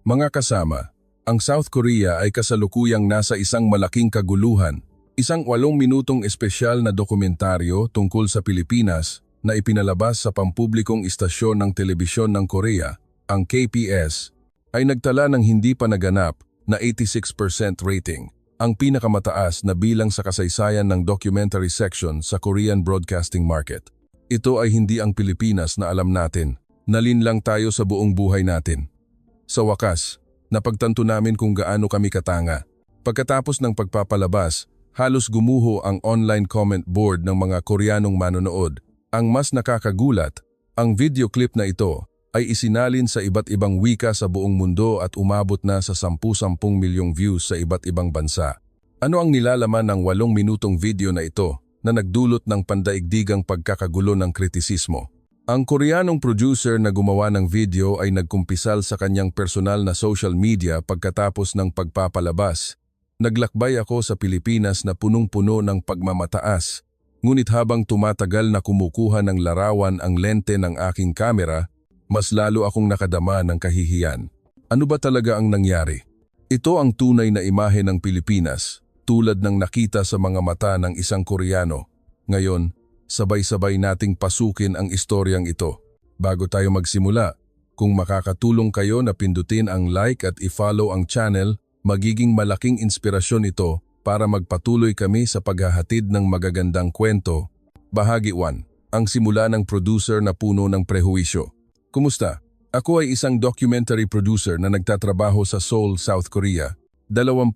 Mga kasama, ang South Korea ay kasalukuyang nasa isang malaking kaguluhan, isang 8 minutong espesyal na dokumentaryo tungkol sa Pilipinas na ipinalabas sa pampublikong istasyon ng telebisyon ng Korea, ang KBS, ay nagtala ng hindi pa naganap na 86% rating, ang pinakamataas na bilang sa kasaysayan ng documentary section sa Korean broadcasting market. Ito ay hindi ang Pilipinas na alam natin, nalinlang tayo sa buong buhay natin. Sa wakas, napagtanto namin kung gaano kami katanga. Pagkatapos ng pagpapalabas, halos gumuho ang online comment board ng mga Koreanong manonood. Ang mas nakakagulat, ang video clip na ito ay isinalin sa iba't ibang wika sa buong mundo at umabot na sa 10-10 milyong views sa iba't ibang bansa. Ano ang nilalaman ng 8 minutong video na ito na nagdulot ng pandaigdigang pagkakagulo ng kritisismo? Ang Koreanong producer na gumawa ng video ay nagkumpisal sa kanyang personal na social media pagkatapos ng pagpapalabas. Naglakbay ako sa Pilipinas na punong-puno ng pagmamataas, ngunit habang tumatagal na kumukuha ng larawan ang lente ng aking kamera, mas lalo akong nakadama ng kahihiyan. Ano ba talaga ang nangyari? Ito ang tunay na imahe ng Pilipinas, tulad ng nakita sa mga mata ng isang Koreano. Ngayon, sabay-sabay nating pasukin ang istoryang ito. Bago tayo magsimula, kung makakatulong kayo na pindutin ang like at i-follow ang channel, magiging malaking inspirasyon ito para magpatuloy kami sa paghahatid ng magagandang kwento. Bahagi 1. Ang simula ng producer na puno ng prehuwisyo. Kumusta? Ako ay isang documentary producer na nagtatrabaho sa Seoul, South Korea. 23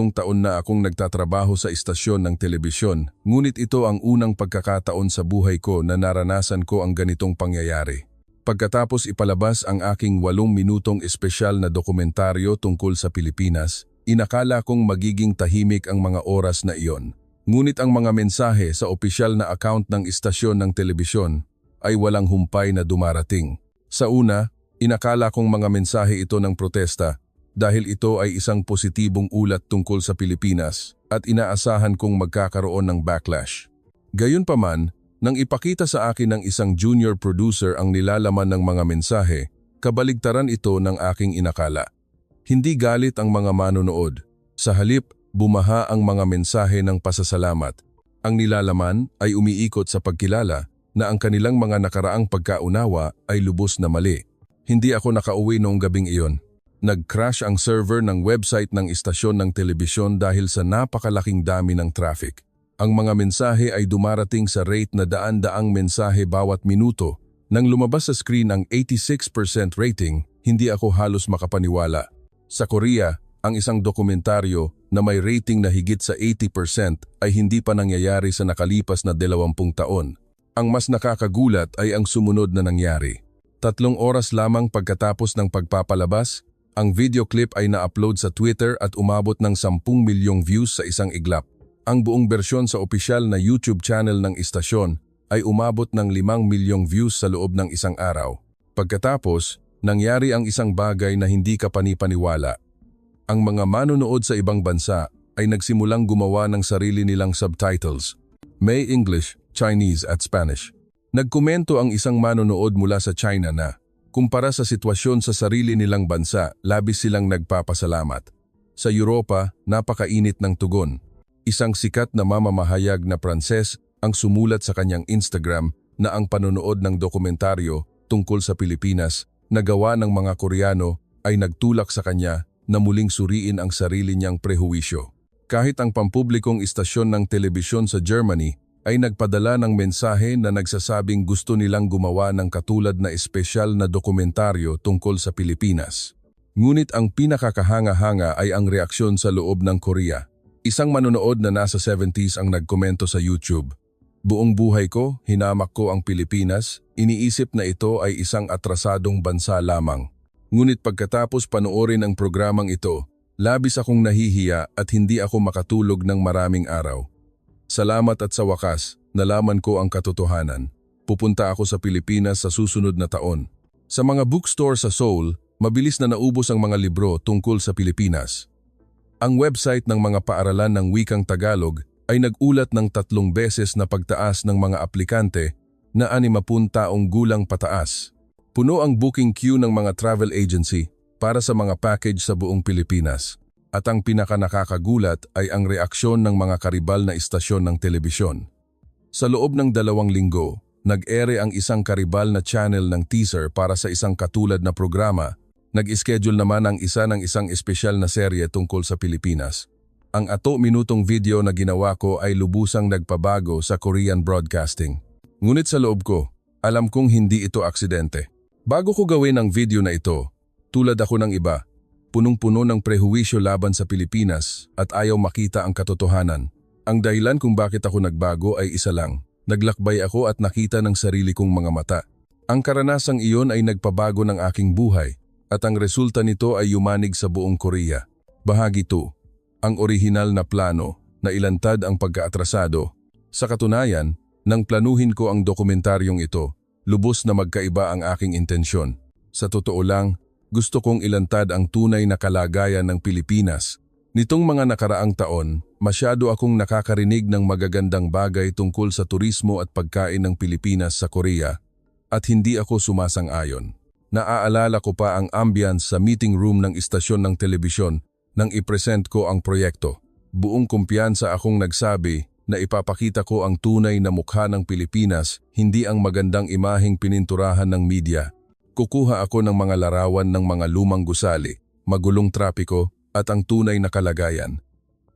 taon na akong nagtatrabaho sa istasyon ng telebisyon, ngunit ito ang unang pagkakataon sa buhay ko na naranasan ko ang ganitong pangyayari. Pagkatapos ipalabas ang aking 8 minutong espesyal na dokumentaryo tungkol sa Pilipinas, inakala kong magiging tahimik ang mga oras na iyon. Ngunit ang mga mensahe sa opisyal na account ng istasyon ng telebisyon ay walang humpay na dumarating. Sa una, inakala kong mga mensahe ito ng protesta, dahil ito ay isang positibong ulat tungkol sa Pilipinas at inaasahan kong magkakaroon ng backlash. Gayunpaman, nang ipakita sa akin ng isang junior producer ang nilalaman ng mga mensahe, kabaligtaran ito ng aking inakala. Hindi galit ang mga manonood. Sa halip, bumaha ang mga mensahe ng pasasalamat. Ang nilalaman ay umiikot sa pagkilala na ang kanilang mga nakaraang pagkaunawa ay lubos na mali. Hindi ako nakauwi noong gabing iyon. Nag-crash ang server ng website ng istasyon ng telebisyon dahil sa napakalaking dami ng traffic. Ang mga mensahe ay dumarating sa rate na daan-daang mensahe bawat minuto. Nang lumabas sa screen ang 86% rating, hindi ako halos makapaniwala. Sa Korea, ang isang dokumentaryo na may rating na higit sa 80% ay hindi pa nangyayari sa nakalipas na 20 taon. Ang mas nakakagulat ay ang sumunod na nangyari. 3 oras lamang pagkatapos ng pagpapalabas, ang video clip ay na-upload sa Twitter at umabot ng 10 milyong views sa isang iglap. Ang buong bersyon sa opisyal na YouTube channel ng istasyon ay umabot ng 5 milyong views sa loob ng isang araw. Pagkatapos, nangyari ang isang bagay na hindi ka panipaniwala. Ang mga manonood sa ibang bansa ay nagsimulang gumawa ng sarili nilang subtitles, May English, Chinese at Spanish. Nagkomento ang isang manonood mula sa China na, kumpara sa sitwasyon sa sarili nilang bansa, labis silang nagpapasalamat. Sa Europa, napakainit ng tugon. Isang sikat na mamamahayag na Pranses ang sumulat sa kanyang Instagram na ang panonood ng dokumentaryo tungkol sa Pilipinas na gawa ng mga Koreano ay nagtulak sa kanya na muling suriin ang sarili niyang prehuwisyo. Kahit ang pampublikong istasyon ng telebisyon sa Germany ay nagpadala ng mensahe na nagsasabing gusto nilang gumawa ng katulad na espesyal na dokumentaryo tungkol sa Pilipinas. Ngunit ang pinakakahanga-hanga ay ang reaksyon sa loob ng Korea. Isang manonood na nasa 70s ang nagkomento sa YouTube. Buong buhay ko, hinamak ko ang Pilipinas, iniisip na ito ay isang atrasadong bansa lamang. Ngunit pagkatapos panoorin ang programang ito, labis akong nahihiya at hindi ako makatulog ng maraming araw. Salamat at sa wakas, nalaman ko ang katotohanan. Pupunta ako sa Pilipinas sa susunod na taon. Sa mga bookstore sa Seoul, mabilis na naubos ang mga libro tungkol sa Pilipinas. Ang website ng mga paaralan ng wikang Tagalog ay nag-ulat ng 3 beses na pagtaas ng mga aplikante na 60 taong gulang pataas. Puno ang booking queue ng mga travel agency para sa mga package sa buong Pilipinas. At ang pinakanakakagulat ay ang reaksyon ng mga karibal na istasyon ng telebisyon. Sa loob ng 2 linggo, nag-ere ang isang karibal na channel ng teaser para sa isang katulad na programa. Nag-schedule naman ang isa ng isang espesyal na serye tungkol sa Pilipinas. Ang 8-minutong video na ginawa ko ay lubusang nagpabago sa Korean broadcasting. Ngunit sa loob ko, alam kong hindi ito aksidente. Bago ko gawin ang video na ito, tulad ako ng iba, punong-puno ng prehuwisyo laban sa Pilipinas at ayaw makita ang katotohanan. Ang dahilan kung bakit ako nagbago ay isa lang. Naglakbay ako at nakita ng sarili kong mga mata. Ang karanasang iyon ay nagpabago ng aking buhay at ang resulta nito ay yumanig sa buong Korea. Bahagi 2. Ang orihinal na plano na ilantad ang pagkaatrasado. Sa katunayan, nang planuhin ko ang dokumentaryong ito, lubos na magkaiba ang aking intensyon. Sa totoo lang, gusto kong ilantad ang tunay na kalagayan ng Pilipinas. Nitong mga nakaraang taon, masyado akong nakakarinig ng magagandang bagay tungkol sa turismo at pagkain ng Pilipinas sa Korea at hindi ako sumasang-ayon. Naaalala ko pa ang ambience sa meeting room ng istasyon ng telebisyon nang ipresent ko ang proyekto. Buong kumpiyansa akong nagsabi na ipapakita ko ang tunay na mukha ng Pilipinas, hindi ang magandang imaheng pininturahan ng media. Kukuha ako ng mga larawan ng mga lumang gusali, magulong trapiko at ang tunay na kalagayan.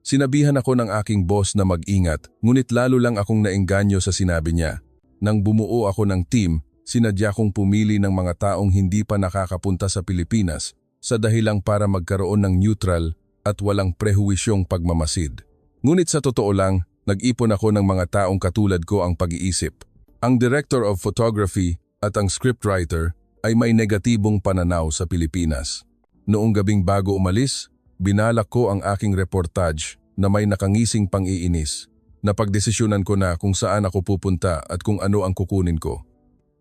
Sinabihan ako ng aking boss na mag-ingat, ngunit lalo lang akong naengganyo sa sinabi niya. Nang bumuo ako ng team, sinadya kong pumili ng mga taong hindi pa nakakapunta sa Pilipinas sa dahilang para magkaroon ng neutral at walang prehuwisyong pagmamasid. Ngunit sa totoo lang, nag-ipon ako ng mga taong katulad ko ang pag-iisip. Ang director of photography at ang scriptwriter ay may negatibong pananaw sa Pilipinas. Noong gabing bago umalis, binalak ko ang aking reportage na may nakangising pang-iinis. Napagdesisyonan ko na kung saan ako pupunta at kung ano ang kukunin ko.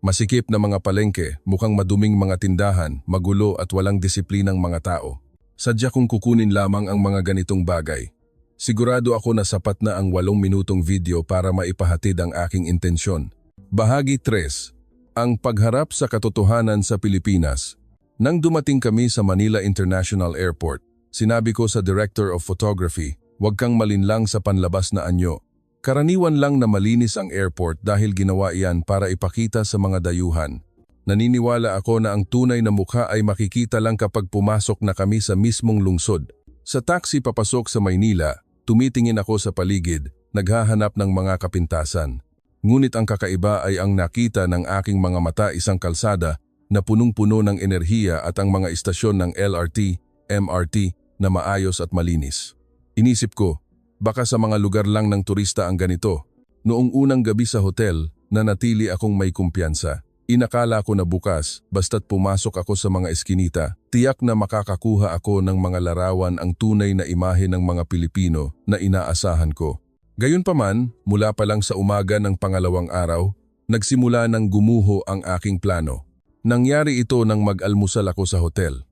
Masikip na mga palengke, mukhang maduming mga tindahan, magulo at walang disiplinang mga tao. Sadya kong kukunin lamang ang mga ganitong bagay. Sigurado ako na sapat na ang 8 minutong video para maipahatid ang aking intensyon. Bahagi 3. Ang pagharap sa katotohanan sa Pilipinas. Nang dumating kami sa Manila International Airport, sinabi ko sa Director of Photography, huwag kang malinlang sa panlabas na anyo. Karaniwan lang na malinis ang airport dahil ginawa iyan para ipakita sa mga dayuhan. Naniniwala ako na ang tunay na mukha ay makikita lang kapag pumasok na kami sa mismong lungsod. Sa taxi papasok sa Maynila, tumitingin ako sa paligid, naghahanap ng mga kapintasan. Ngunit ang kakaiba ay ang nakita ng aking mga mata isang kalsada na punong-puno ng enerhiya at ang mga istasyon ng LRT, MRT na maayos at malinis. Inisip ko, baka sa mga lugar lang ng turista ang ganito. Noong unang gabi sa hotel, nanatili akong may kumpiyansa. Inakala ko na bukas, basta't pumasok ako sa mga eskinita, tiyak na makakakuha ako ng mga larawan ang tunay na imahe ng mga Pilipino na inaasahan ko. Gayunpaman, mula pa lang sa umaga ng pangalawang araw, nagsimula ng gumuho ang aking plano. Nangyari ito nang mag-almusal ako sa hotel.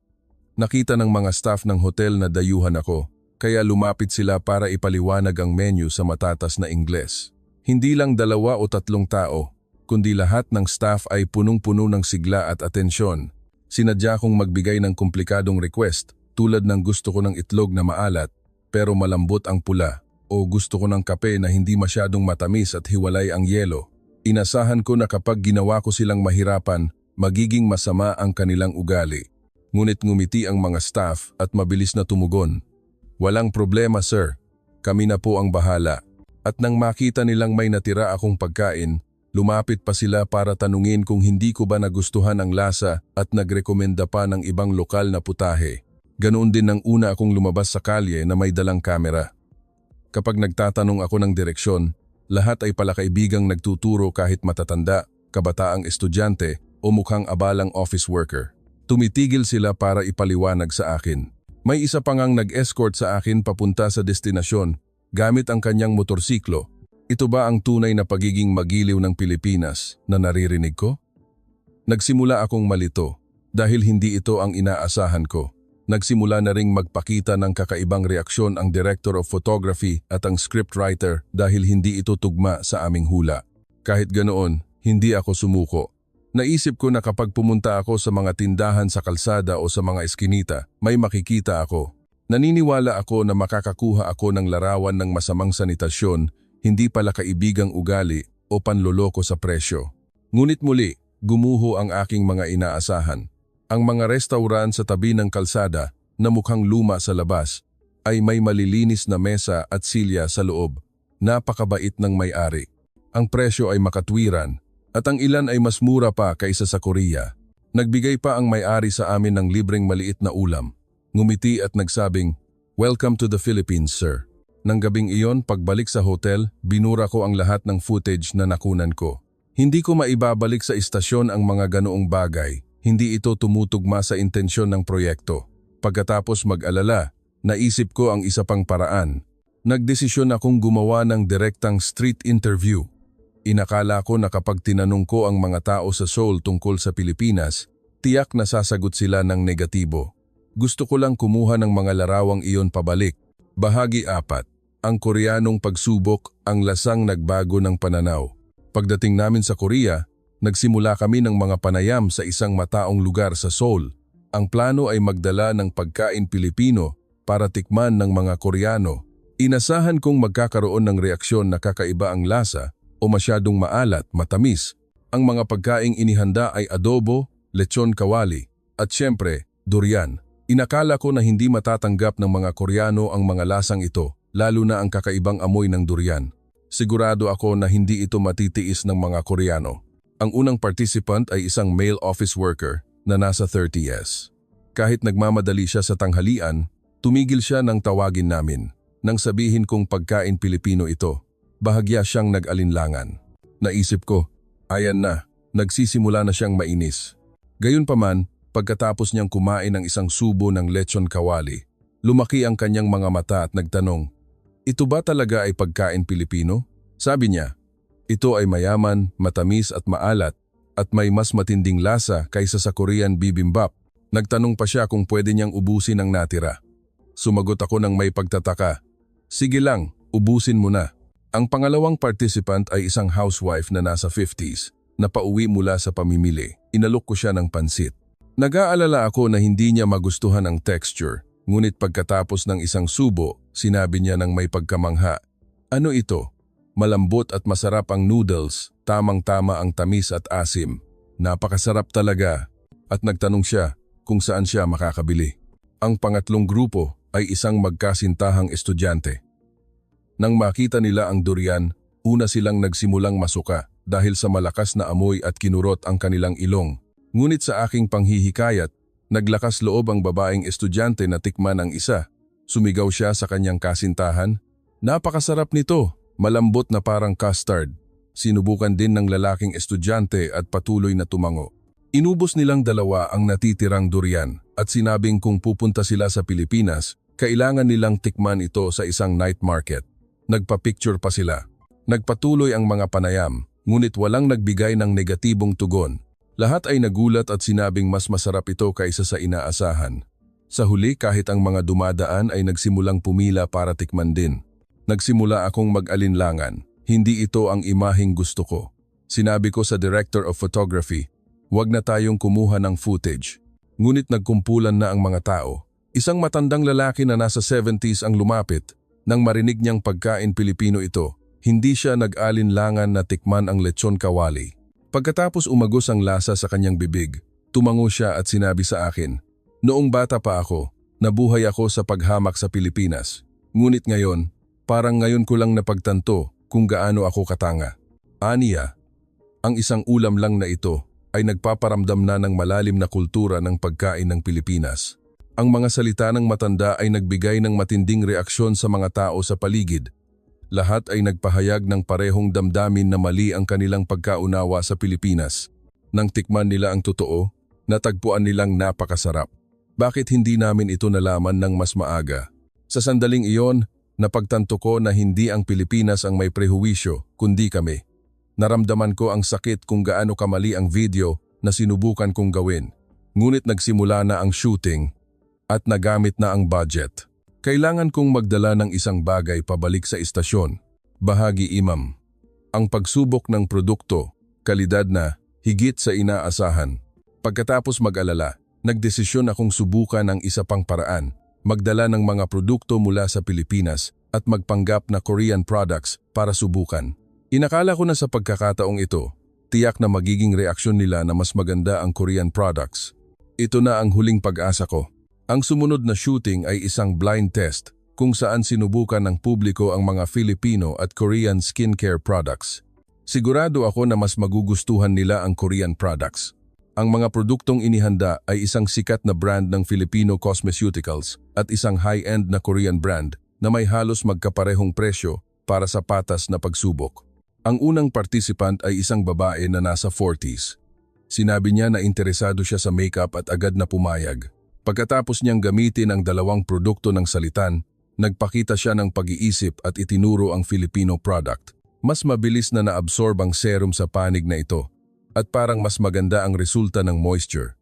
Nakita ng mga staff ng hotel na dayuhan ako, kaya lumapit sila para ipaliwanag ang menu sa matatas na Ingles. Hindi lang 2 o 3 tao, kundi lahat ng staff ay punong-puno ng sigla at atensyon. Sinadya kong magbigay ng komplikadong request tulad ng gusto ko ng itlog na maalat pero malambot ang pula o gusto ko ng kape na hindi masyadong matamis at hiwalay ang yelo. Inasahan ko na kapag ginawa ko silang mahirapan, magiging masama ang kanilang ugali. Ngunit ngumiti ang mga staff at mabilis na tumugon. Walang problema sir, kami na po ang bahala. At nang makita nilang may natira akong pagkain, lumapit pa sila para tanungin kung hindi ko ba nagustuhan ang lasa at nagrekomenda pa ng ibang lokal na putahe. Ganoon din nang una akong lumabas sa kalye na may dalang kamera. Kapag nagtatanong ako ng direksyon, lahat ay palakaibigang nagtuturo kahit matatanda, kabataang estudyante o mukhang abalang office worker. Tumitigil sila para ipaliwanag sa akin. May isa pa ngang nag-escort sa akin papunta sa destinasyon gamit ang kanyang motorsiklo. Ito ba ang tunay na pagiging magiliw ng Pilipinas na naririnig ko? Nagsimula akong malito dahil hindi ito ang inaasahan ko. Nagsimula na ring magpakita ng kakaibang reaksyon ang Director of Photography at ang scriptwriter dahil hindi ito tugma sa aming hula. Kahit ganoon, hindi ako sumuko. Naisip ko na kapag pumunta ako sa mga tindahan sa kalsada o sa mga eskinita, may makikita ako. Naniniwala ako na makakakuha ako ng larawan ng masamang sanitasyon, hindi pala kaibigang ugali o panloloko sa presyo. Ngunit muli, gumuho ang aking mga inaasahan. Ang mga restaurant sa tabi ng kalsada na mukhang luma sa labas ay may malilinis na mesa at silya sa loob. Napakabait ng may-ari. Ang presyo ay makatwiran at ang ilan ay mas mura pa kaysa sa Korea. Nagbigay pa ang may-ari sa amin ng libreng maliit na ulam. Ngumiti at nagsabing, "Welcome to the Philippines, sir." Nang gabing iyon, pagbalik sa hotel, binura ko ang lahat ng footage na nakunan ko. Hindi ko maibabalik sa istasyon ang mga ganoong bagay. Hindi ito tumutugma sa intensyon ng proyekto. Pagkatapos mag-alala, naisip ko ang isa pang paraan. Nagdesisyon akong gumawa ng direktang street interview. Inakala ko na kapag tinanong ko ang mga tao sa Seoul tungkol sa Pilipinas, tiyak na sasagot sila ng negatibo. Gusto ko lang kumuha ng mga larawang iyon pabalik. Bahagi 4. Ang Koreanong pagsubok, ang lasang nagbago ng pananaw. Pagdating namin sa Korea, nagsimula kami ng mga panayam sa isang mataong lugar sa Seoul. Ang plano ay magdala ng pagkain Pilipino para tikman ng mga Koreano. Inasahan kong magkakaroon ng reaksyon na kakaiba ang lasa o masyadong maalat, matamis. Ang mga pagkaing inihanda ay adobo, lechon kawali, at syempre, durian. Inakala ko na hindi matatanggap ng mga Koreano ang mga lasang ito, lalo na ang kakaibang amoy ng durian. Sigurado ako na hindi ito matitiis ng mga Koreano. Ang unang participant ay isang male office worker na nasa 30s. Kahit nagmamadali siya sa tanghalian, tumigil siya nang tawagin namin. Nang sabihin kong pagkain Pilipino ito, bahagya siyang nag-alinlangan. Naisip ko, ayan na, nagsisimula na siyang mainis. Gayunpaman, pagkatapos niyang kumain ng isang subo ng lechon kawali, lumaki ang kanyang mga mata at nagtanong, "Ito ba talaga ay pagkain Pilipino?" Sabi niya, "Ito ay mayaman, matamis at maalat at may mas matinding lasa kaysa sa Korean bibimbap." Nagtanong pa siya kung pwede niyang ubusin ang natira. Sumagot ako ng may pagtataka, "Sige lang, ubusin mo na." Ang pangalawang participant ay isang housewife na nasa 50s na pauwi mula sa pamimili. Inalok ko siya ng pansit. Nag-aalala ako na hindi niya magustuhan ang texture, ngunit pagkatapos ng isang subo, sinabi niya ng may pagkamangha, "Ano ito? Malambot at masarap ang noodles, tamang-tama ang tamis at asim. Napakasarap talaga." At nagtanong siya kung saan siya makakabili. Ang pangatlong grupo ay isang magkasintahang estudyante. Nang makita nila ang durian, una silang nagsimulang masuka dahil sa malakas na amoy at kinurot ang kanilang ilong. Ngunit sa aking panghihikayat, naglakas loob ang babaeng estudyante na tikman ang isa. Sumigaw siya sa kanyang kasintahan, "Napakasarap nito, malambot na parang custard." Sinubukan din ng lalaking estudyante at patuloy na tumango. Inubos nilang dalawa ang natitirang durian at sinabing kung pupunta sila sa Pilipinas, kailangan nilang tikman ito sa isang night market. Nagpa-picture pa sila. Nagpatuloy ang mga panayam, ngunit walang nagbigay ng negatibong tugon. Lahat ay nagulat at sinabing mas masarap ito kaysa sa inaasahan. Sa huli, kahit ang mga dumadaan ay nagsimulang pumila para tikman din. Nagsimula akong mag-alinlangan. Hindi ito ang imaheng gusto ko. Sinabi ko sa director of photography, "Huwag na tayong kumuha ng footage." Ngunit nagkumpulan na ang mga tao. Isang matandang lalaki na nasa 70s ang lumapit. Nang marinig niyang pagkain Pilipino ito, hindi siya nag-alinlangan na tikman ang lechon kawali. Pagkatapos umagos ang lasa sa kanyang bibig, tumango siya at sinabi sa akin, "Noong bata pa ako, nabuhay ako sa paghamak sa Pilipinas. Ngunit ngayon, parang ngayon ko lang napagtanto kung gaano ako katanga." Aniya, ang isang ulam lang na ito ay nagpaparamdam na ng malalim na kultura ng pagkain ng Pilipinas. Ang mga salita ng matanda ay nagbigay ng matinding reaksyon sa mga tao sa paligid. Lahat ay nagpahayag ng parehong damdamin na mali ang kanilang pagkaunawa sa Pilipinas. Nang tikman nila ang totoo, natagpuan nilang napakasarap. Bakit hindi namin ito nalaman ng mas maaga? Sa sandaling iyon, napagtanto ko na hindi ang Pilipinas ang may prehuwisyo, kundi kami. Naramdaman ko ang sakit kung gaano kamali ang video na sinubukan kong gawin. Ngunit nagsimula na ang shooting at nagamit na ang budget. Kailangan kong magdala ng isang bagay pabalik sa istasyon. Bahagi 5. Ang pagsubok ng produkto, kalidad na, higit sa inaasahan. Pagkatapos mag-alala, nagdesisyon akong subukan ang isa pang paraan, magdala ng mga produkto mula sa Pilipinas at magpanggap na Korean products para subukan. Inakala ko na sa pagkakataong ito, tiyak na magiging reaksyon nila na mas maganda ang Korean products. Ito na ang huling pag-asa ko. Ang sumunod na shooting ay isang blind test kung saan sinubukan ng publiko ang mga Filipino at Korean skincare products. Sigurado ako na mas magugustuhan nila ang Korean products. Ang mga produktong inihanda ay isang sikat na brand ng Filipino cosmeceuticals at isang high-end na Korean brand na may halos magkaparehong presyo para sa patas na pagsubok. Ang unang participant ay isang babae na nasa 40s. Sinabi niya na interesado siya sa makeup at agad na pumayag. Pagkatapos niyang gamitin ang dalawang produkto ng salitan, nagpakita siya ng pag-iisip at itinuro ang Filipino product. Mas mabilis na naabsorb ang serum sa panig na ito at parang mas maganda ang resulta ng moisture.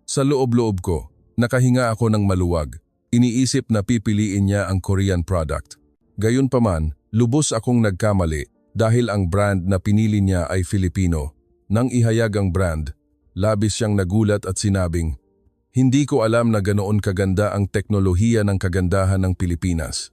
Sa loob-loob ko, nakahinga ako ng maluwag. Iniisip na pipiliin niya ang Korean product. Gayunpaman, lubos akong nagkamali dahil ang brand na pinili niya ay Filipino. Nang ihayag ang brand, labis siyang nagulat at sinabing, "Hindi ko alam na ganoon kaganda ang teknolohiya ng kagandahan ng Pilipinas."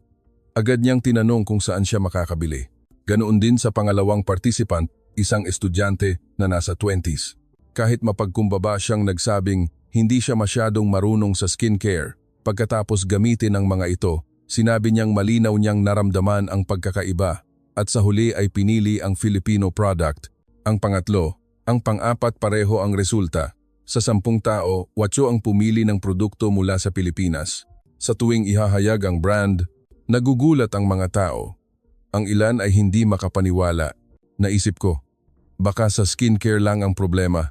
Agad niyang tinanong kung saan siya makakabili. Ganoon din sa pangalawang participant, isang estudyante na nasa 20s. Kahit mapagkumbaba siyang nagsabing hindi siya masyadong marunong sa skincare, pagkatapos gamitin ang mga ito, sinabi niyang malinaw niyang naramdaman ang pagkakaiba at sa huli ay pinili ang Filipino product. Ang pangatlo, ang pang-apat pareho ang resulta. Sa 10 tao, 8 ang pumili ng produkto mula sa Pilipinas. Sa tuwing ihahayag ang brand, nagugulat ang mga tao. Ang ilan ay hindi makapaniwala. Naisip ko, baka sa skincare lang ang problema.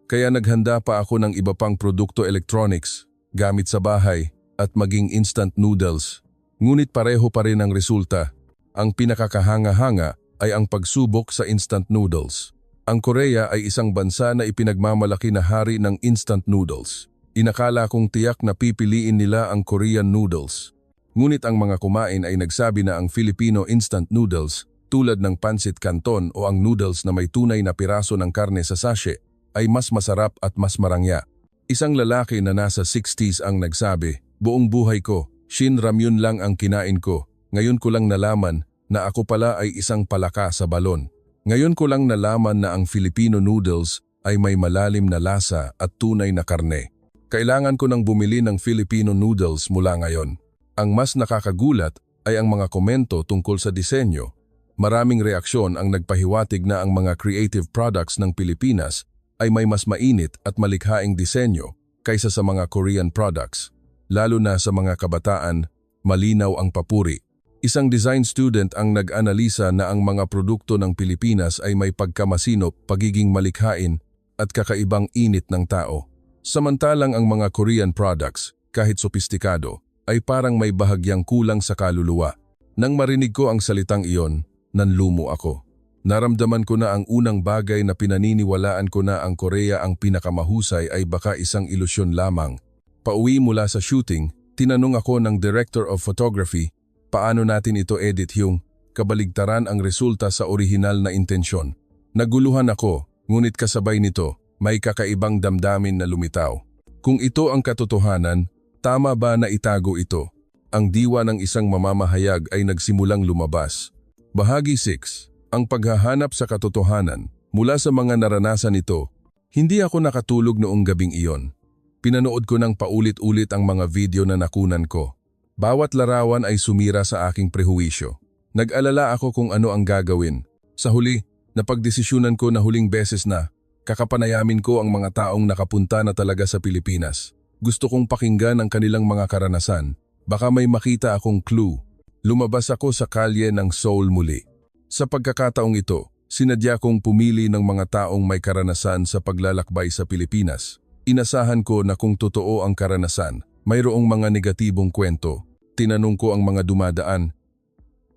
Kaya naghanda pa ako ng iba pang produkto electronics, gamit sa bahay, at maging instant noodles. Ngunit pareho pa rin ang resulta. Ang pinakakahanga-hanga ay ang pagsubok sa instant noodles. Ang Korea ay isang bansa na ipinagmamalaki na hari ng instant noodles. Inakala kong tiyak na pipiliin nila ang Korean noodles. Ngunit ang mga kumain ay nagsabi na ang Filipino instant noodles, tulad ng pancit canton o ang noodles na may tunay na piraso ng karne sa sachet, ay mas masarap at mas marangya. Isang lalaki na nasa 60s ang nagsabi, "Buong buhay ko, Shin Ramyun lang ang kinain ko. Ngayon ko lang nalaman na ako pala ay isang palaka sa balon. Ngayon ko lang nalaman na ang Filipino noodles ay may malalim na lasa at tunay na karne. Kailangan ko nang bumili ng Filipino noodles mula ngayon." Ang mas nakakagulat ay ang mga komento tungkol sa disenyo. Maraming reaksyon ang nagpahiwatig na ang mga creative products ng Pilipinas ay may mas mainit at malikhaing disenyo kaysa sa mga Korean products. Lalo na sa mga kabataan, malinaw ang papuri. Isang design student ang nag-analisa na ang mga produkto ng Pilipinas ay may pagkamasinop, pagiging malikhain at kakaibang init ng tao. Samantalang ang mga Korean products, kahit sopistikado, ay parang may bahagyang kulang sa kaluluwa. Nang marinig ko ang salitang iyon, nanlumo ako. Naramdaman ko na ang unang bagay na pinaniniwalaan ko na ang Korea ang pinakamahusay ay baka isang ilusyon lamang. Pauwi mula sa shooting, tinanong ako ng Director of Photography, paano natin ito edit yung kabaligtaran ang resulta sa orihinal na intensyon. Naguluhan ako, ngunit kasabay nito, may kakaibang damdamin na lumitaw. Kung ito ang katotohanan, tama ba na itago ito? Ang diwa ng isang mamamahayag ay nagsimulang lumabas. Bahagi 6. Ang paghahanap sa katotohanan. Mula sa mga naranasan nito, hindi ako nakatulog noong gabing iyon. Pinanood ko ng paulit-ulit ang mga video na nakunan ko. Bawat larawan ay sumira sa aking prehuwisyo. Nag-alala ako kung ano ang gagawin. Sa huli, napagdesisyunan ko na huling beses na, kakapanayamin ko ang mga taong nakapunta na talaga sa Pilipinas. Gusto kong pakinggan ang kanilang mga karanasan. Baka may makita akong clue. Lumabas ako sa kalye ng Seoul muli. Sa pagkakataong ito, sinadya kong pumili ng mga taong may karanasan sa paglalakbay sa Pilipinas. Inasahan ko na kung totoo ang karanasan, mayroong mga negatibong kwento. Tinanong ko ang mga dumadaan,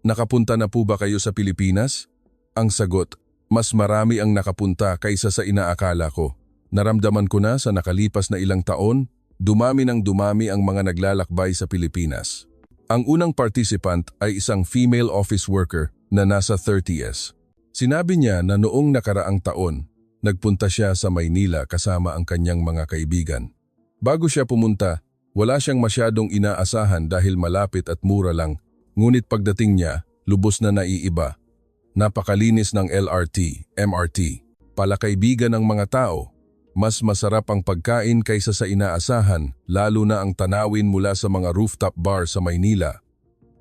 "Nakapunta na po ba kayo sa Pilipinas?" Ang sagot, mas marami ang nakapunta kaysa sa inaakala ko. Naramdaman ko na sa nakalipas na ilang taon, dumami ng dumami ang mga naglalakbay sa Pilipinas. Ang unang participant ay isang female office worker na nasa 30s. Sinabi niya na noong nakaraang taon, Nagpunta siya sa Maynila kasama ang kanyang mga kaibigan. Bago siya pumunta, wala siyang masyadong inaasahan dahil malapit at mura lang. Ngunit pagdating niya, lubos na naiiba. Napakalinis ng LRT, MRT. Palakaibigan ng mga tao. Mas masarap ang pagkain kaysa sa inaasahan, lalo na ang tanawin mula sa mga rooftop bar sa Maynila.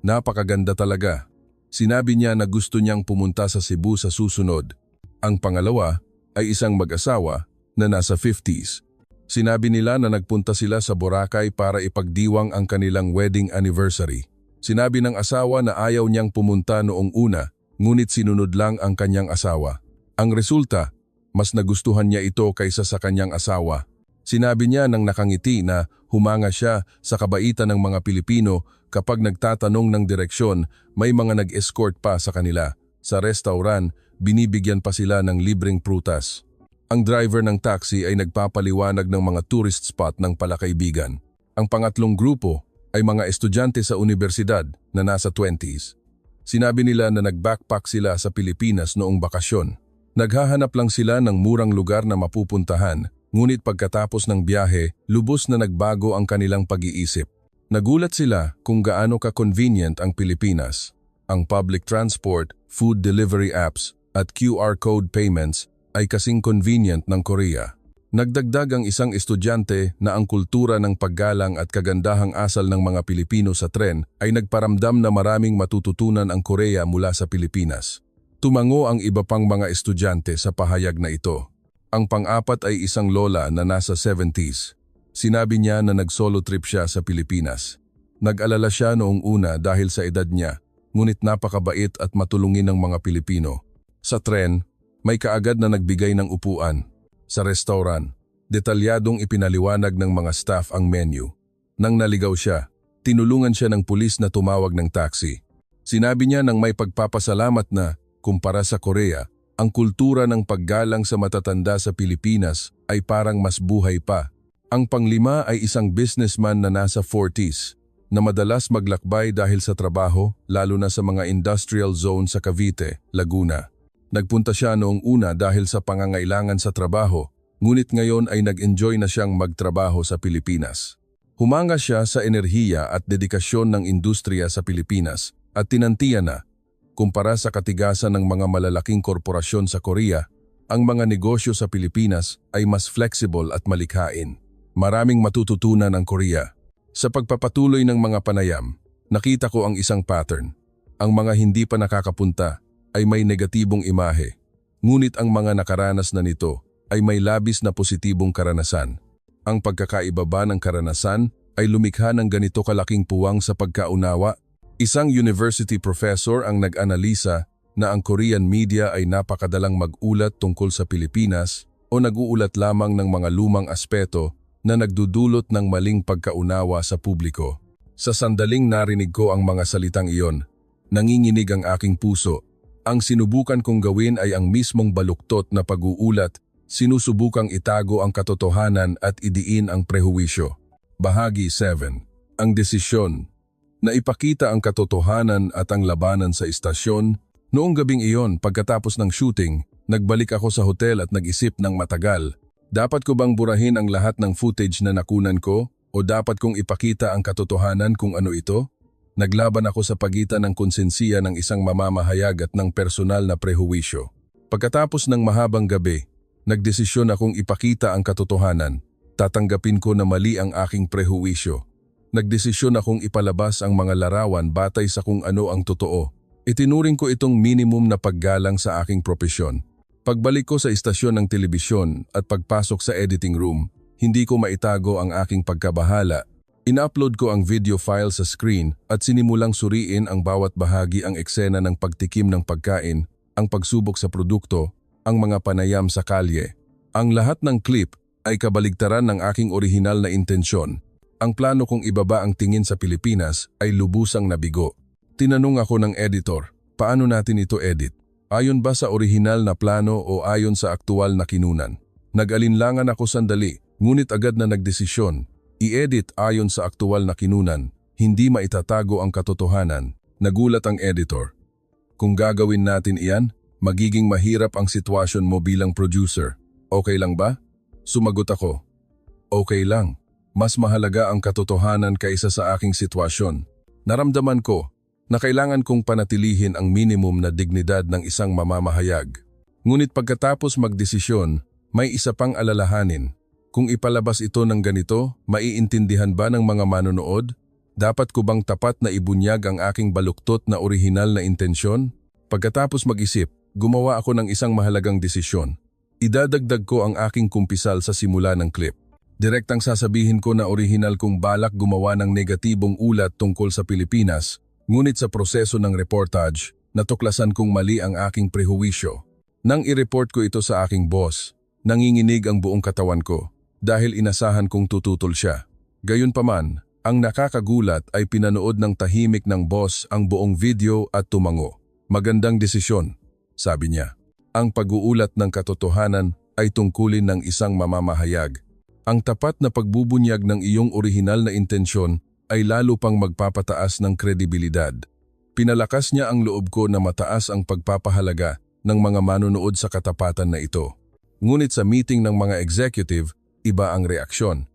Napakaganda talaga. Sinabi niya na gusto niyang pumunta sa Cebu sa susunod. Ang pangalawa ay isang mag-asawa na nasa 50s. Sinabi nila na nagpunta sila sa Boracay para ipagdiwang ang kanilang wedding anniversary. Sinabi ng asawa na ayaw niyang pumunta noong una, ngunit sinunod lang ang kanyang asawa. Ang resulta, mas nagustuhan niya ito kaysa sa kanyang asawa. Sinabi niya nang nakangiti na humanga siya sa kabaitan ng mga Pilipino kapag nagtatanong ng direksyon, may mga nag-escort pa sa kanila. Sa restaurant, binibigyan pa sila ng libreng prutas. Ang driver ng taxi ay nagpapaliwanag ng mga tourist spot ng palakaibigan. Ang pangatlong grupo ay mga estudyante sa universidad na nasa 20s. Sinabi nila na nag-backpack sila sa Pilipinas noong bakasyon. Naghahanap lang sila ng murang lugar na mapupuntahan, ngunit pagkatapos ng biyahe, lubos na nagbago ang kanilang pag-iisip. Nagulat sila kung gaano ka-convenient ang Pilipinas. Ang public transport, food delivery apps, at QR code payments ay kasing convenient ng Korea. Nagdagdag ang isang estudyante na ang kultura ng paggalang at kagandahang asal ng mga Pilipino sa tren ay nagparamdam na maraming matututunan ang Korea mula sa Pilipinas. Tumango ang iba pang mga estudyante sa pahayag na ito. Ang pang-apat ay isang lola na nasa 70s. Sinabi niya na nag-solo trip siya sa Pilipinas. Nag-alala siya noong una dahil sa edad niya, ngunit napakabait at matulungin ng mga Pilipino. Sa tren, may kaagad na nagbigay ng upuan. Sa restaurant, detalyadong ipinaliwanag ng mga staff ang menu. Nang naligaw siya, tinulungan siya ng pulis na tumawag ng taxi. Sinabi niya nang may pagpapasalamat na, kumpara sa Korea, ang kultura ng paggalang sa matatanda sa Pilipinas ay parang mas buhay pa. Ang panglima ay isang businessman na nasa 40s, na madalas maglakbay dahil sa trabaho, lalo na sa mga industrial zone sa Cavite, Laguna. Nagpunta siya noong una dahil sa pangangailangan sa trabaho, ngunit ngayon ay nag-enjoy na siyang magtrabaho sa Pilipinas. Humanga siya sa enerhiya at dedikasyon ng industriya sa Pilipinas at tinantiya na, kumpara sa katigasan ng mga malalaking korporasyon sa Korea, ang mga negosyo sa Pilipinas ay mas flexible at malikhain. Maraming matututunan ang Korea. Sa pagpapatuloy ng mga panayam, nakita ko ang isang pattern. Ang mga hindi pa nakakapunta ay may negatibong imahe, ngunit ang mga nakaranas na nito ay may labis na positibong karanasan. Ang pagkakaiba ba ng karanasan ay lumikha ng ganito kalaking puwang sa pagkaunawa? Isang university professor ang nag-analisa na ang Korean media ay napakadalang mag-ulat tungkol sa Pilipinas o nag-uulat lamang ng mga lumang aspeto na nagdudulot ng maling pagkaunawa sa publiko. Sa sandaling narinig ko ang mga salitang iyon, nanginginig ang aking puso. Ang sinubukan kong gawin ay ang mismong baluktot na pag-uulat, sinusubukang itago ang katotohanan at idiin ang prehuwisyo. Bahagi 7. Ang desisyon. Naipakita ang katotohanan at ang labanan sa istasyon. Noong gabing iyon, pagkatapos ng shooting, nagbalik ako sa hotel at nag-isip ng matagal. Dapat ko bang burahin ang lahat ng footage na nakunan ko o dapat kong ipakita ang katotohanan kung ano ito? Naglaban ako sa pagitan ng konsensiya ng isang mamamahayag at ng personal na prehuwisyo. Pagkatapos ng mahabang gabi, nagdesisyon akong ipakita ang katotohanan. Tatanggapin ko na mali ang aking prehuwisyo. Nagdesisyon akong ipalabas ang mga larawan batay sa kung ano ang totoo. Itinuring ko itong minimum na paggalang sa aking propesyon. Pagbalik ko sa istasyon ng telebisyon at pagpasok sa editing room, hindi ko maitago ang aking pagkabahala. In-upload ko ang video file sa screen at sinimulang suriin ang bawat bahagi, ang eksena ng pagtikim ng pagkain, ang pagsubok sa produkto, ang mga panayam sa kalye. Ang lahat ng clip ay kabaligtaran ng aking orihinal na intensyon. Ang plano kong ibaba ang tingin sa Pilipinas ay lubusang nabigo. Tinanong ako ng editor, paano natin ito edit? Ayon ba sa orihinal na plano o ayon sa aktual na kinunan? Nag-alinlangan ako sandali, ngunit agad na nagdesisyon. I-edit ayon sa aktual na kinunan, hindi maitatago ang katotohanan. Nagulat ang editor. Kung gagawin natin iyan, magiging mahirap ang sitwasyon mo bilang producer. Okay lang ba? Sumagot ako. Okay lang. Mas mahalaga ang katotohanan kaysa sa aking sitwasyon. Naramdaman ko na kailangan kong panatilihin ang minimum na dignidad ng isang mamamahayag. Ngunit pagkatapos magdesisyon, may isa pang alalahanin. Kung ipalabas ito ng ganito, maiintindihan ba ng mga manonood? Dapat ko bang tapat na ibunyag ang aking baluktot na orihinal na intensyon? Pagkatapos mag-isip, gumawa ako ng isang mahalagang desisyon. Idadagdag ko ang aking kumpisal sa simula ng clip. Direktang sasabihin ko na orihinal kong balak gumawa ng negatibong ulat tungkol sa Pilipinas, ngunit sa proseso ng reportage, natuklasan kong mali ang aking prehuwisyo. Nang i-report ko ito sa aking boss, nanginginig ang buong katawan ko dahil inasahan kong tututol siya. Gayunpaman, ang nakakagulat ay pinanood ng tahimik ng boss ang buong video at tumango. Magandang desisyon, sabi niya. Ang pag-uulat ng katotohanan ay tungkulin ng isang mamamahayag. Ang tapat na pagbubunyag ng iyong orihinal na intensyon ay lalo pang magpapataas ng kredibilidad. Pinalakas niya ang loob ko na mataas ang pagpapahalaga ng mga manonood sa katapatan na ito. Ngunit sa meeting ng mga executive, iba ang reaksyon.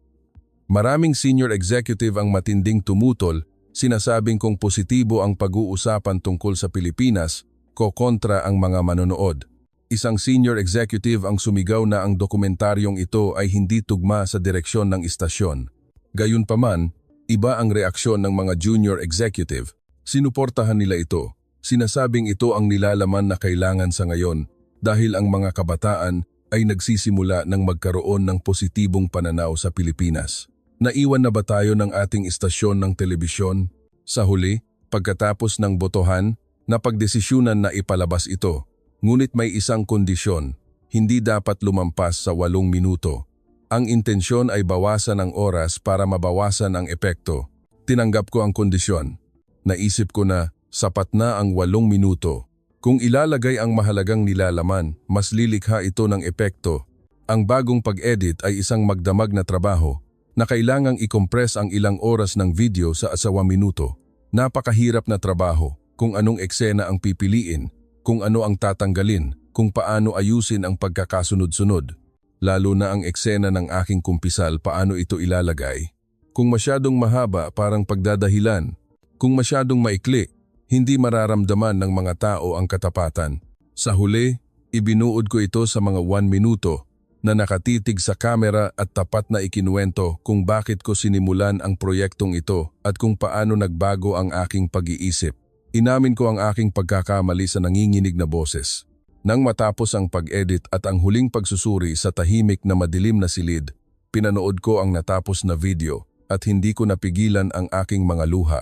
Maraming senior executive ang matinding tumutol, sinasabing kung positibo ang pag-uusapan tungkol sa Pilipinas, kokontra ang mga manonood. Isang senior executive ang sumigaw na ang dokumentaryong ito ay hindi tugma sa direksyon ng istasyon. Gayunpaman, iba ang reaksyon ng mga junior executive. Sinuportahan nila ito. Sinasabing ito ang nilalaman na kailangan sa ngayon dahil ang mga kabataan ay nagsisimula ng magkaroon ng positibong pananaw sa Pilipinas. Naiwan na ba tayo ng ating istasyon ng telebisyon? Sa huli, pagkatapos ng botohan, napagdesisyunan na ipalabas ito. Ngunit may isang kondisyon, hindi dapat lumampas sa 8 minuto. Ang intensyon ay bawasan ang oras para mabawasan ang epekto. Tinanggap ko ang kondisyon. Naisip ko na sapat na ang 8 minuto. Kung ilalagay ang mahalagang nilalaman, mas lilikha ito ng epekto. Ang bagong pag-edit ay isang magdamag na trabaho na kailangang i-compress ang ilang oras ng video sa 1 minuto. Napakahirap na trabaho kung anong eksena ang pipiliin, kung ano ang tatanggalin, kung paano ayusin ang pagkakasunod-sunod. Lalo na ang eksena ng aking kumpisal, paano ito ilalagay. Kung masyadong mahaba, parang pagdadahilan. Kung masyadong maikli, hindi mararamdaman ng mga tao ang katapatan. Sa huli, ibinuod ko ito sa mga 1 minuto na nakatitig sa kamera at tapat na ikinuwento kung bakit ko sinimulan ang proyektong ito at kung paano nagbago ang aking pag-iisip. Inamin ko ang aking pagkakamali sa nanginginig na boses. Nang matapos ang pag-edit at ang huling pagsusuri sa tahimik na madilim na silid, pinanood ko ang natapos na video at hindi ko napigilan ang aking mga luha.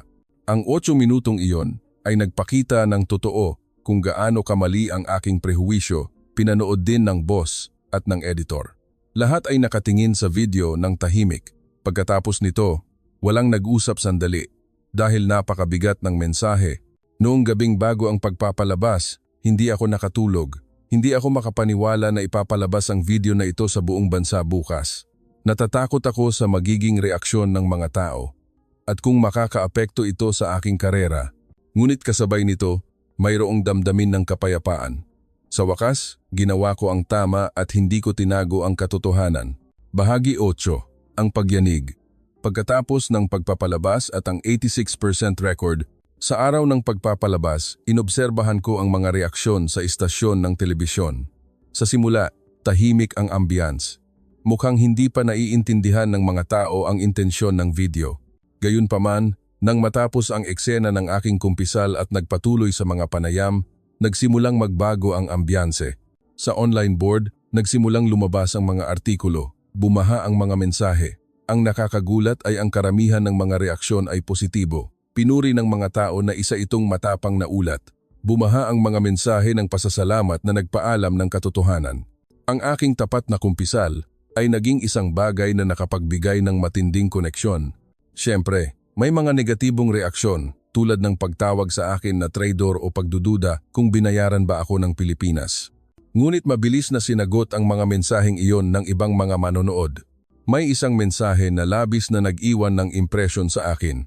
Ang 8 minutong iyon ay nagpakita ng totoo kung gaano kamali ang aking prehuwisyo, pinanood din ng boss at ng editor. Lahat ay nakatingin sa video ng tahimik. Pagkatapos nito, walang nag-usap sandali dahil napakabigat ng mensahe. Noong gabing bago ang pagpapalabas, hindi ako nakatulog. Hindi ako makapaniwala na ipapalabas ang video na ito sa buong bansa bukas. Natatakot ako sa magiging reaksyon ng mga tao at kung makakaapekto ito sa aking karera. Ngunit kasabay nito, mayroong damdamin ng kapayapaan. Sa wakas, ginawa ko ang tama at hindi ko tinago ang katotohanan. Bahagi 8, ang pagyanig. Pagkatapos ng pagpapalabas at ang 86% record, sa araw ng pagpapalabas, inobserbahan ko ang mga reaksyon sa istasyon ng telebisyon. Sa simula, tahimik ang ambiance. Mukhang hindi pa naiintindihan ng mga tao ang intensyon ng video. Gayunpaman, nang matapos ang eksena ng aking kumpisal at nagpatuloy sa mga panayam, nagsimulang magbago ang ambiyanse. Sa online board, nagsimulang lumabas ang mga artikulo, bumaha ang mga mensahe. Ang nakakagulat ay ang karamihan ng mga reaksyon ay positibo. Pinuri ng mga tao na isa itong matapang na ulat. Bumaha ang mga mensahe ng pasasalamat na nagpaalam ng katotohanan. Ang aking tapat na kumpisal ay naging isang bagay na nakapagbigay ng matinding koneksyon. Siyempre, may mga negatibong reaksyon tulad ng pagtawag sa akin na traidor o pagdududa kung binayaran ba ako ng Pilipinas. Ngunit mabilis na sinagot ang mga mensaheng iyon ng ibang mga manonood. May isang mensahe na labis na nag-iwan ng impresyon sa akin.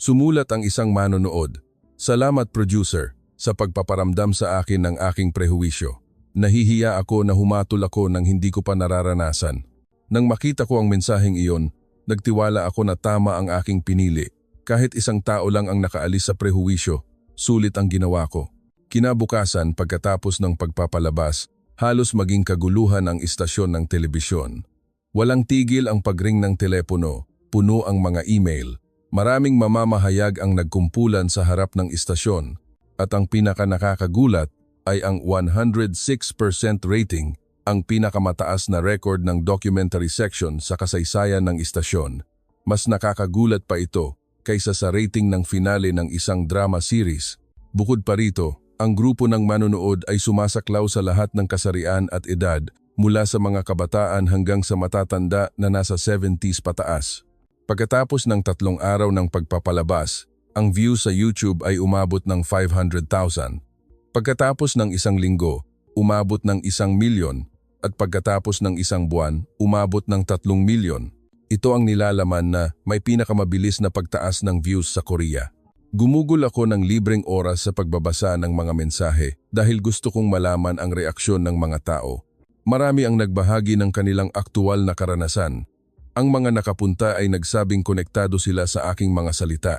Sumulat ang isang manonood, "Salamat producer sa pagpaparamdam sa akin ng aking prehuwisyo. Nahihiya ako na humatol ako nang hindi ko pa nararanasan. Nang makita ko ang mensaheng iyon, nagtiwala ako na tama ang aking pinili. Kahit isang tao lang ang nakaalis sa prehuwisyo, sulit ang ginawa ko. Kinabukasan pagkatapos ng pagpapalabas, halos maging kaguluhan ang istasyon ng telebisyon. Walang tigil ang pagring ng telepono, puno ang mga email. Maraming mamamahayag ang nagkumpulan sa harap ng istasyon at ang pinakanakakagulat ay ang 106% rating, ang pinakamataas na record ng documentary section sa kasaysayan ng istasyon. Mas nakakagulat pa ito kaysa sa rating ng finale ng isang drama series. Bukod pa rito, ang grupo ng manonood ay sumasaklaw sa lahat ng kasarian at edad, mula sa mga kabataan hanggang sa matatanda na nasa 70s pataas. Pagkatapos ng 3 araw ng pagpapalabas, ang views sa YouTube ay umabot ng 500,000. Pagkatapos ng 1 linggo, umabot ng 1 milyon, at pagkatapos ng 1 buwan, umabot ng 3 milyon. Ito ang nilalaman na may pinakamabilis na pagtaas ng views sa Korea. Gumugol ako ng libreng oras sa pagbabasa ng mga mensahe dahil gusto kong malaman ang reaksyon ng mga tao. Marami ang nagbahagi ng kanilang aktual na karanasan. Ang mga nakapunta ay nagsabing konektado sila sa aking mga salita.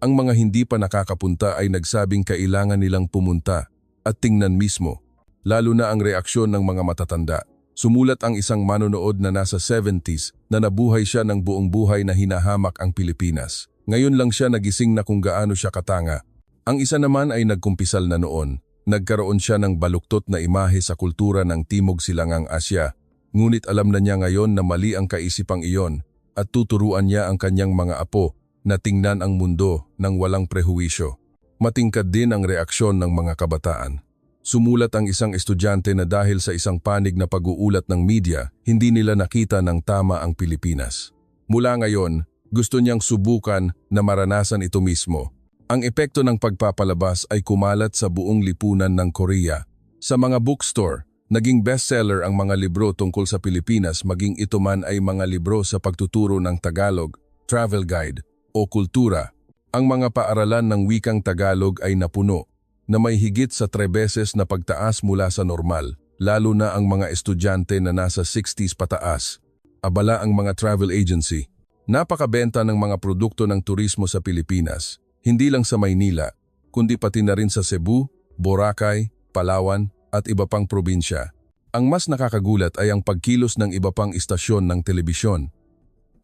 Ang mga hindi pa nakakapunta ay nagsabing kailangan nilang pumunta at tingnan mismo. Lalo na ang reaksyon ng mga matatanda. Sumulat ang isang manonood na nasa 70s na nabuhay siya ng buong buhay na hinahamak ang Pilipinas. Ngayon lang siya nagising na kung gaano siya katanga. Ang isa naman ay nagkumpisal na noon. Nagkaroon siya ng baluktot na imahe sa kultura ng Timog Silangang Asya. Ngunit alam na niya ngayon na mali ang kaisipang iyon at tuturuan niya ang kanyang mga apo na tingnan ang mundo ng walang prehuwisyo. Matingkad din ang reaksyon ng mga kabataan. Sumulat ang isang estudyante na dahil sa isang panig na pag-uulat ng media, hindi nila nakita ng tama ang Pilipinas. Mula ngayon, gusto niyang subukan na maranasan ito mismo. Ang epekto ng pagpapalabas ay kumalat sa buong lipunan ng Korea. Sa mga bookstore, naging bestseller ang mga libro tungkol sa Pilipinas, maging ito man ay mga libro sa pagtuturo ng Tagalog, travel guide, o kultura. Ang mga paaralan ng wikang Tagalog ay napuno, na may higit sa 3 beses na pagtaas mula sa normal, lalo na ang mga estudyante na nasa 60s pataas. Abala ang mga travel agency. Napakabenta ng mga produkto ng turismo sa Pilipinas, hindi lang sa Maynila, kundi pati na rin sa Cebu, Boracay, Palawan at iba pang probinsya. Ang mas nakakagulat ay ang pagkilos ng iba pang istasyon ng telebisyon.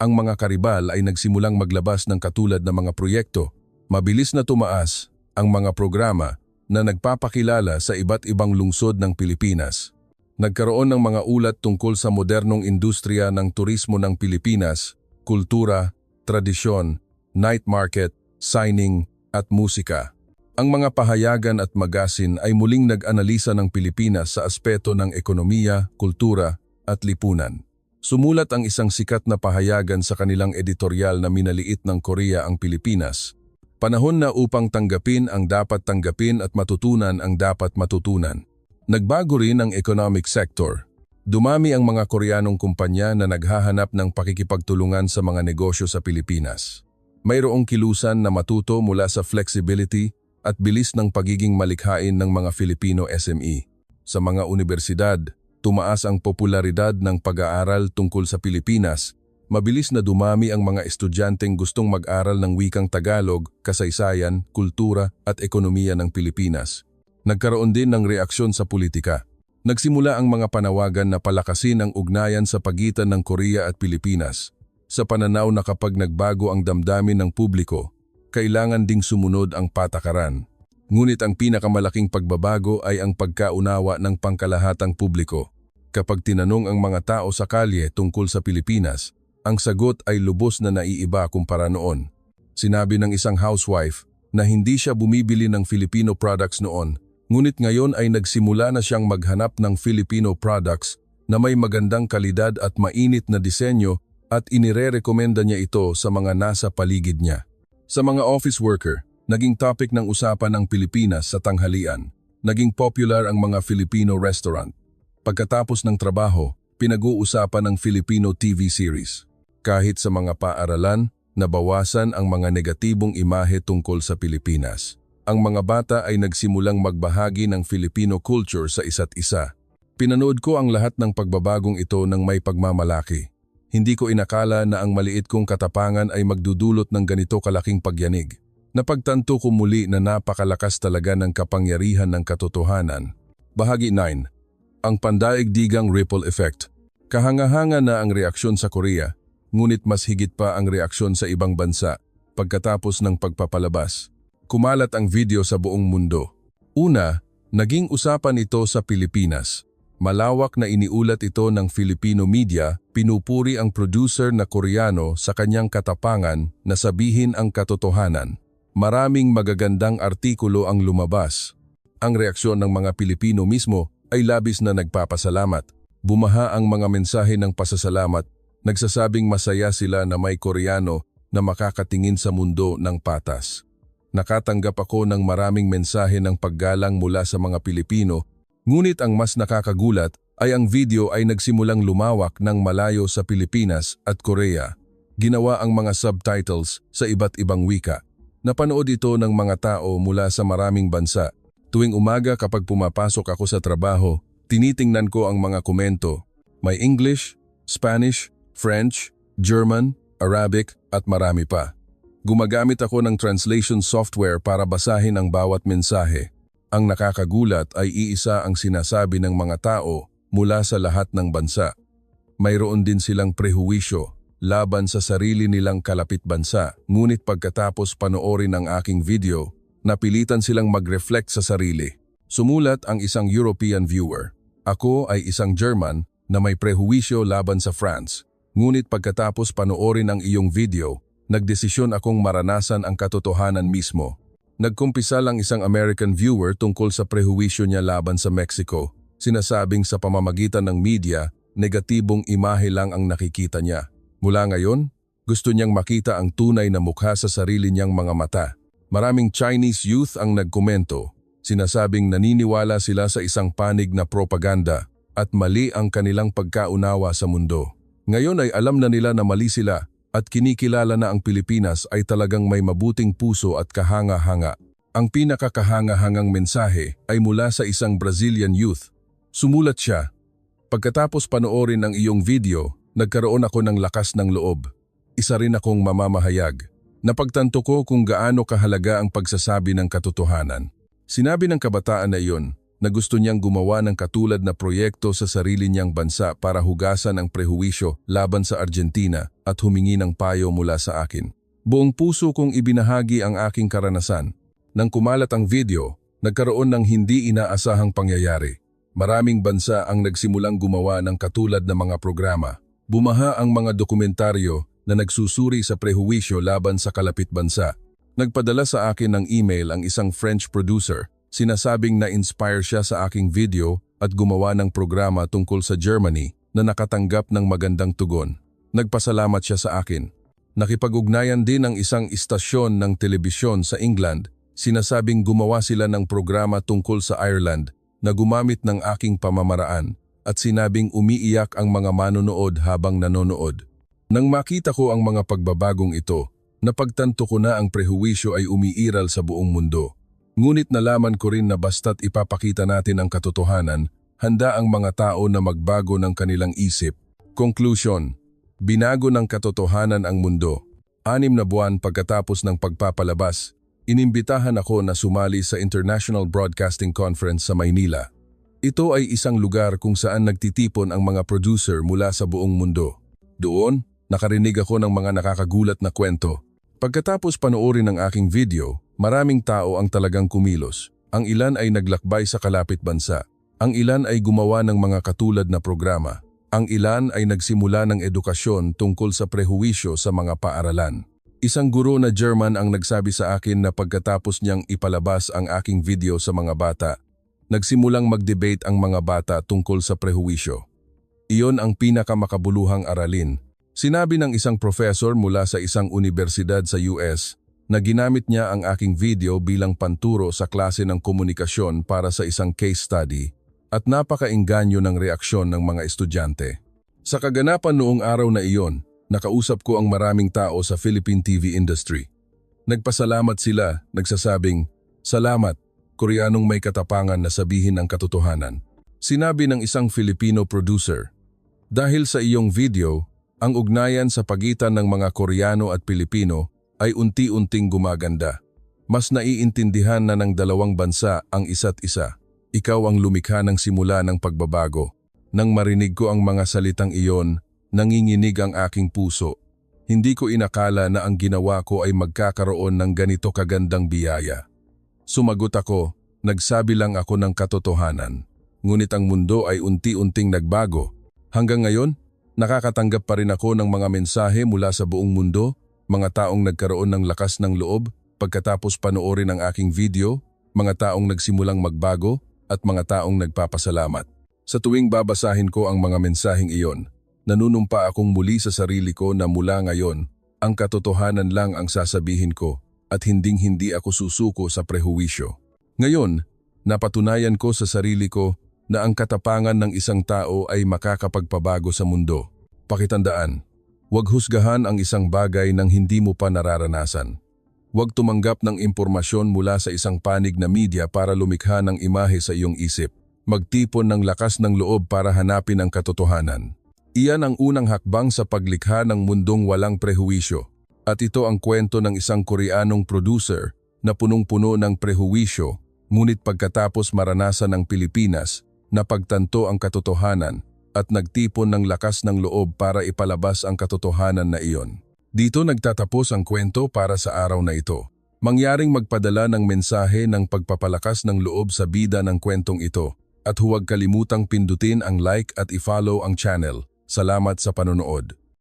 Ang mga karibal ay nagsimulang maglabas ng katulad na mga proyekto. Mabilis na tumaas ang mga programa na nagpapakilala sa iba't ibang lungsod ng Pilipinas. Nagkaroon ng mga ulat tungkol sa modernong industriya ng turismo ng Pilipinas, kultura, tradisyon, night market, signing, at musika. Ang mga pahayagan at magasin ay muling nag-analisa ng Pilipinas sa aspeto ng ekonomiya, kultura, at lipunan. Sumulat ang isang sikat na pahayagan sa kanilang editorial na minaliit ng Korea ang Pilipinas. Panahon na upang tanggapin ang dapat tanggapin at matutunan ang dapat matutunan. Nagbago rin ang economic sector. Dumami ang mga Koreanong kumpanya na naghahanap ng pakikipagtulungan sa mga negosyo sa Pilipinas. Mayroong kilusan na matuto mula sa flexibility at bilis ng pagiging malikhain ng mga Filipino SME. Sa mga universidad, tumaas ang popularidad ng pag-aaral tungkol sa Pilipinas. Mabilis na dumami ang mga estudyanteng gustong mag-aral ng wikang Tagalog, kasaysayan, kultura at ekonomiya ng Pilipinas. Nagkaroon din ng reaksyon sa politika. Nagsimula ang mga panawagan na palakasin ang ugnayan sa pagitan ng Korea at Pilipinas. Sa pananaw na kapag nagbago ang damdamin ng publiko, kailangan ding sumunod ang patakaran. Ngunit ang pinakamalaking pagbabago ay ang pagkaunawa ng pangkalahatang publiko. Kapag tinanong ang mga tao sa kalye tungkol sa Pilipinas, ang sagot ay lubos na naiiba kumpara noon. Sinabi ng isang housewife na hindi siya bumibili ng Filipino products noon, ngunit ngayon ay nagsimula na siyang maghanap ng Filipino products na may magandang kalidad at mainit na disenyo at inirerekomenda niya ito sa mga nasa paligid niya. Sa mga office worker, naging topic ng usapan ang Pilipinas sa tanghalian. Naging popular ang mga Filipino restaurant. Pagkatapos ng trabaho, pinag-uusapan ang Filipino TV series. Kahit sa mga paaralan, nabawasan ang mga negatibong imahe tungkol sa Pilipinas. Ang mga bata ay nagsimulang magbahagi ng Filipino culture sa isa't isa. Pinanood ko ang lahat ng pagbabagong ito ng may pagmamalaki. Hindi ko inakala na ang maliit kong katapangan ay magdudulot ng ganito kalaking pagyanig. Napagtanto ko muli na napakalakas talaga ng kapangyarihan ng katotohanan. Bahagi 9. Ang pandaigdigang ripple effect. Kahanga-hanga na ang reaksyon sa Korea, ngunit mas higit pa ang reaksyon sa ibang bansa pagkatapos ng pagpapalabas. Kumalat ang video sa buong mundo. Una, naging usapan ito sa Pilipinas. Malawak na iniulat ito ng Filipino media, pinupuri ang producer na Koreano sa kanyang katapangan na sabihin ang katotohanan. Maraming magagandang artikulo ang lumabas. Ang reaksyon ng mga Pilipino mismo ay labis na nagpapasalamat. Bumaha ang mga mensahe ng pasasalamat, nagsasabing masaya sila na may Koreano na makakatingin sa mundo ng patas. Nakatanggap ako ng maraming mensahe ng paggalang mula sa mga Pilipino, ngunit ang mas nakakagulat ay ang video ay nagsimulang lumawak ng malayo sa Pilipinas at Korea. Ginawa ang mga subtitles sa iba't ibang wika. Napanood ito ng mga tao mula sa maraming bansa. Tuwing umaga kapag pumapasok ako sa trabaho, tinitingnan ko ang mga komento. May English, Spanish, French, German, Arabic at marami pa. Gumagamit ako ng translation software para basahin ang bawat mensahe. Ang nakakagulat ay iisa ang sinasabi ng mga tao mula sa lahat ng bansa. Mayroon din silang prehuwisyo laban sa sarili nilang kalapit bansa, ngunit pagkatapos panoorin ang aking video, napilitan silang mag-reflect sa sarili. Sumulat ang isang European viewer. Ako ay isang German na may prehuwisyo laban sa France. Ngunit pagkatapos panoorin ang iyong video, nagdesisyon akong maranasan ang katotohanan mismo. Nagkumpisa lang isang American viewer tungkol sa prehuwisyo niya laban sa Mexico. Sinasabing sa pamamagitan ng media, negatibong imahe lang ang nakikita niya. Mula ngayon, gusto niyang makita ang tunay na mukha sa sarili niyang mga mata. Maraming Chinese youth ang nagkomento. Sinasabing naniniwala sila sa isang panig na propaganda at mali ang kanilang pagkaunawa sa mundo. Ngayon ay alam na nila na mali sila at kinikilala na ang Pilipinas ay talagang may mabuting puso at kahanga-hanga. Ang pinakakahanga-hangang mensahe ay mula sa isang Brazilian youth. Sumulat siya, "Pagkatapos panoorin ang iyong video, nagkaroon ako ng lakas ng loob. Isa rin akong mamamahayag. Napagtanto ko kung gaano kahalaga ang pagsasabi ng katotohanan." Sinabi ng kabataan na iyon na gusto niyang gumawa ng katulad na proyekto sa sarili niyang bansa para hugasan ang prehuwisyo laban sa Argentina at humingi ng payo mula sa akin. Buong puso kong ibinahagi ang aking karanasan. Nang kumalat ang video, nagkaroon ng hindi inaasahang pangyayari. Maraming bansa ang nagsimulang gumawa ng katulad na mga programa. Bumaha ang mga dokumentaryo na nagsusuri sa prehuwisyo laban sa kalapit bansa. Nagpadala sa akin ng email ang isang French producer. Sinasabing na-inspire siya sa aking video at gumawa ng programa tungkol sa Germany na nakatanggap ng magandang tugon. Nagpasalamat siya sa akin. Nakipag-ugnayan din ang isang istasyon ng telebisyon sa England. Sinasabing gumawa sila ng programa tungkol sa Ireland na gumamit ng aking pamamaraan at sinabing umiiyak ang mga manonood habang nanonood. Nang makita ko ang mga pagbabagong ito, napagtanto ko na ang prehuwisyo ay umiiral sa buong mundo. Ngunit nalaman ko rin na basta't ipapakita natin ang katotohanan, handa ang mga tao na magbago ng kanilang isip. Conclusion: binago ng katotohanan ang mundo. 6 na buwan pagkatapos ng pagpapalabas, inimbitahan ako na sumali sa International Broadcasting Conference sa Maynila. Ito ay isang lugar kung saan nagtitipon ang mga producer mula sa buong mundo. Doon, nakarinig ako ng mga nakakagulat na kwento. Pagkatapos panoorin ang aking video, maraming tao ang talagang kumilos. Ang ilan ay naglakbay sa kalapit bansa. Ang ilan ay gumawa ng mga katulad na programa. Ang ilan ay nagsimula ng edukasyon tungkol sa prehuwisyo sa mga paaralan. Isang guro na German ang nagsabi sa akin na pagkatapos niyang ipalabas ang aking video sa mga bata, nagsimulang mag-debate ang mga bata tungkol sa prehuwisyo. Iyon ang pinakamakabuluhang aralin. Sinabi ng isang professor mula sa isang universidad sa US na ginamit niya ang aking video bilang panturo sa klase ng komunikasyon para sa isang case study at napakainganyo ng reaksyon ng mga estudyante. Sa kaganapan noong araw na iyon, nakausap ko ang maraming tao sa Philippine TV industry. Nagpasalamat sila, nagsasabing, "Salamat, Koreanong may katapangan na sabihin ang katotohanan." Sinabi ng isang Filipino producer, "Dahil sa iyong video, ang ugnayan sa pagitan ng mga Koreano at Pilipino ay unti-unting gumaganda. Mas naiintindihan na ng dalawang bansa ang isa't isa. Ikaw ang lumikha ng simula ng pagbabago. Nang marinig ko ang mga salitang iyon, nanginginig ang aking puso. Hindi ko inakala na ang ginawa ko ay magkakaroon ng ganito kagandang biyaya." Sumagot ako, "Nagsabi lang ako ng katotohanan. Ngunit ang mundo ay unti-unting nagbago. Hanggang ngayon, nakakatanggap pa rin ako ng mga mensahe mula sa buong mundo, mga taong nagkaroon ng lakas ng loob pagkatapos panoorin ang aking video, mga taong nagsimulang magbago, at mga taong nagpapasalamat. Sa tuwing babasahin ko ang mga mensaheng iyon, nanunumpa akong muli sa sarili ko na mula ngayon, ang katotohanan lang ang sasabihin ko at hinding-hindi ako susuko sa prehuwisyo. Ngayon, napatunayan ko sa sarili ko na ang katapangan ng isang tao ay makakapagpabago sa mundo. Pakitandaan, huwag husgahan ang isang bagay nang hindi mo pa nararanasan. Huwag tumanggap ng impormasyon mula sa isang panig na media para lumikha ng imahe sa iyong isip. Magtipon ng lakas ng loob para hanapin ang katotohanan. Iyan ang unang hakbang sa paglikha ng mundong walang prehuwisyo. At ito ang kwento ng isang Koreanong producer na punong-puno ng prehuwisyo, ngunit pagkatapos maranasan ng Pilipinas, napagtanto ang katotohanan at nagtipon ng lakas ng loob para ipalabas ang katotohanan na iyon. Dito nagtatapos ang kwento para sa araw na ito. Mangyaring magpadala ng mensahe ng pagpapalakas ng loob sa bida ng kwentong ito at huwag kalimutang pindutin ang like at i-follow ang channel. Salamat sa panonood.